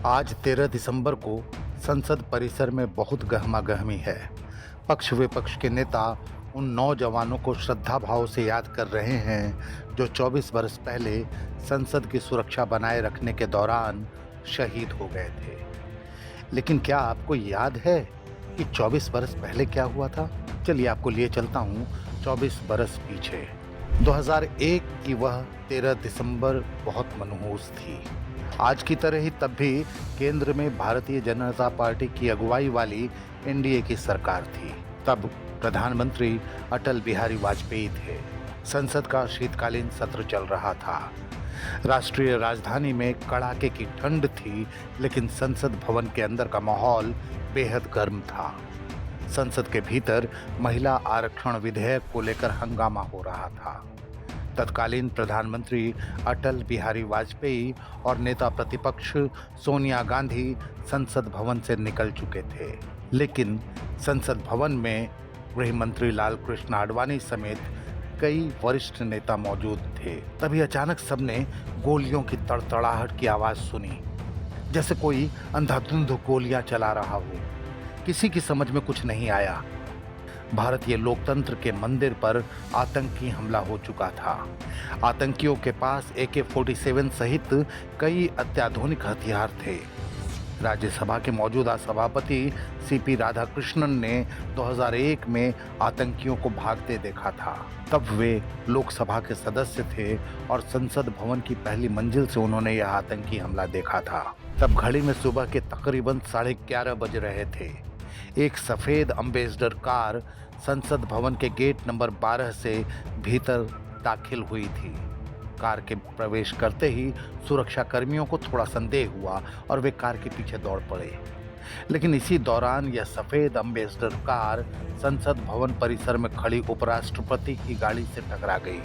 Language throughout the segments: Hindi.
आज 13 दिसंबर को संसद परिसर में बहुत गहमागहमी है। पक्ष विपक्ष के नेता उन नौजवानों को श्रद्धा भाव से याद कर रहे हैं जो 24 वर्ष पहले संसद की सुरक्षा बनाए रखने के दौरान शहीद हो गए थे। लेकिन क्या आपको याद है कि 24 वर्ष पहले क्या हुआ था? चलिए आपको लिए चलता हूँ 24 बरस पीछे। 2001 की वह 13 दिसंबर बहुत मनहूस थी। आज की तरह ही तब भी केंद्र में भारतीय जनता पार्टी की अगुवाई वाली एनडीए की सरकार थी। तब प्रधानमंत्री अटल बिहारी वाजपेयी थे। संसद का शीतकालीन सत्र चल रहा था। राष्ट्रीय राजधानी में कड़ाके की ठंड थी, लेकिन संसद भवन के अंदर का माहौल बेहद गर्म था। संसद के भीतर महिला आरक्षण विधेयक को लेकर हंगामा हो रहा था। तत्कालीन प्रधानमंत्री अटल बिहारी वाजपेयी और नेता प्रतिपक्ष सोनिया गांधी संसद भवन से निकल चुके थे, लेकिन संसद भवन में गृह मंत्री लाल कृष्ण आडवाणी समेत कई वरिष्ठ नेता मौजूद थे। तभी अचानक सबने गोलियों की तड़तड़ाहट की आवाज सुनी, जैसे कोई अंधाधुंध गोलियां चला रहा हो। किसी की समझ में कुछ नहीं आया। भारतीय लोकतंत्र के मंदिर पर आतंकी हमला हो चुका था। आतंकियों के पास AK-47 सहित कई अत्याधुनिक हथियार थे। राज्यसभा के मौजूदा सभापति CP राधाकृष्णन ने 2001 में आतंकियों को भागते देखा था। तब वे लोकसभा के सदस्य थे और संसद भवन की पहली मंजिल से उन्होंने यह आतंकी हमला देखा था। तब घड़ी में सुबह के तकरीबन 11:30 बज रहे थे। एक सफेद अम्बेसडर कार संसद भवन के गेट नंबर 12 से भीतर दाखिल हुई थी। कार के प्रवेश करते ही सुरक्षा कर्मियों को थोड़ा संदेह हुआ और वे कार के पीछे दौड़ पड़े। लेकिन इसी दौरान यह सफेद अम्बेसडर कार संसद भवन परिसर में खड़ी उपराष्ट्रपति की गाड़ी से टकरा गई।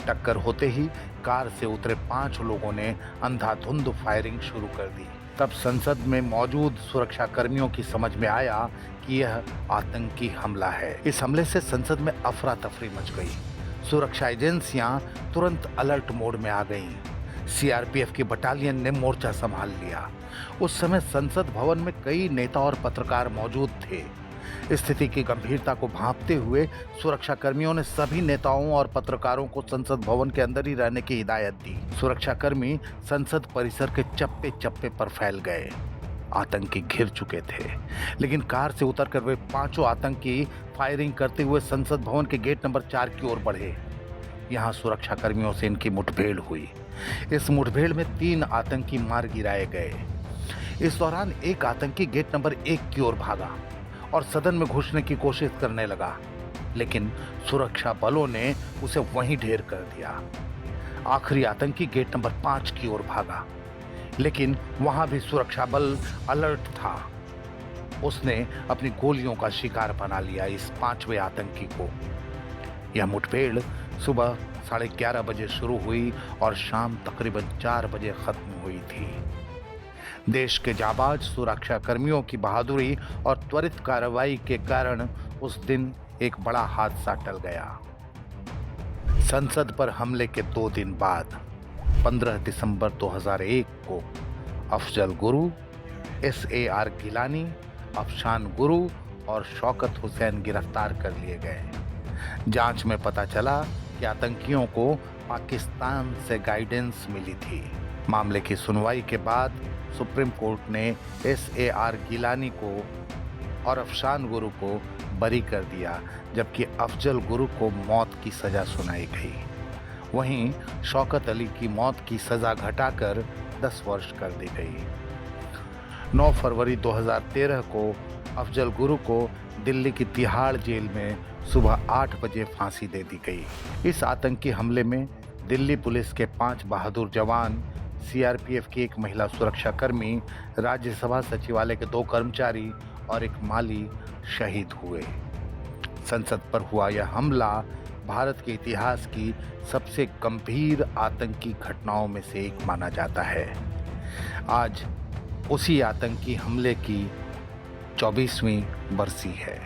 टक्कर होते ही कार से उतरे 5 लोगों ने अंधाधुंध फायरिंग शुरू कर दी। तब संसद में मौजूद सुरक्षा कर्मियों की समझ में आया कि यह आतंकी हमला है। इस हमले से संसद में अफरा तफरी मच गई। सुरक्षा एजेंसियां तुरंत अलर्ट मोड में आ गईं। CRPF की बटालियन ने मोर्चा संभाल लिया। उस समय संसद भवन में कई नेता और पत्रकार मौजूद थे। स्थिति की गंभीरता को भांपते हुए सुरक्षा कर्मियों ने सभी नेताओं और पत्रकारों को संसद भवन के अंदर ही रहने की हिदायत दी। सुरक्षा कर्मी संसद परिसर के चप्पे चप्पे पर फैल गए। आतंकी घिर चुके थे, लेकिन कार से उतरकर वे 5 आतंकी फायरिंग करते हुए संसद भवन के गेट नंबर 4 की ओर बढ़े। यहाँ सुरक्षा कर्मियों से इनकी मुठभेड़ हुई। इस मुठभेड़ में 3 आतंकी मार गिराए गए। इस दौरान एक आतंकी गेट नंबर 1 की ओर भागा और सदन में घुसने की कोशिश करने लगा, लेकिन सुरक्षा बलों ने उसे वहीं ढेर कर दिया। आखिरी आतंकी गेट नंबर 5 की ओर भागा, लेकिन वहां भी सुरक्षा बल अलर्ट था। उसने अपनी गोलियों का शिकार बना लिया इस 5वें आतंकी को। यह मुठभेड़ सुबह 11:30 बजे शुरू हुई और शाम तकरीबन 4 बजे खत्म हुई थी। देश के जाबाज सुरक्षा कर्मियों की बहादुरी और त्वरित कार्रवाई के कारण उस दिन एक बड़ा हादसा टल गया। संसद पर हमले के 2 दिन बाद 15 दिसंबर 2001 को अफजल गुरु, SAR गिलानी, अफशान गुरु और शौकत हुसैन गिरफ्तार कर लिए गए। जांच में पता चला कि आतंकियों को पाकिस्तान से गाइडेंस मिली थी। मामले की सुनवाई के बाद सुप्रीम कोर्ट ने SAR गिलानी को और अफशान गुरु को बरी कर दिया, जबकि अफजल गुरु को मौत की सजा सुनाई गई। वहीं शौकत अली की मौत की सजा घटाकर 10 वर्ष कर दी गई। 9 फरवरी 2013 को अफजल गुरु को दिल्ली की तिहाड़ जेल में सुबह 8 बजे फांसी दे दी गई। इस आतंकी हमले में दिल्ली पुलिस के 5 बहादुर जवान, CRPF की एक महिला सुरक्षा कर्मी, राज्यसभा सचिवालय के 2 कर्मचारी और एक माली शहीद हुए। संसद पर हुआ यह हमला भारत के इतिहास की सबसे गंभीर आतंकी घटनाओं में से एक माना जाता है। आज उसी आतंकी हमले की 24वीं बरसी है।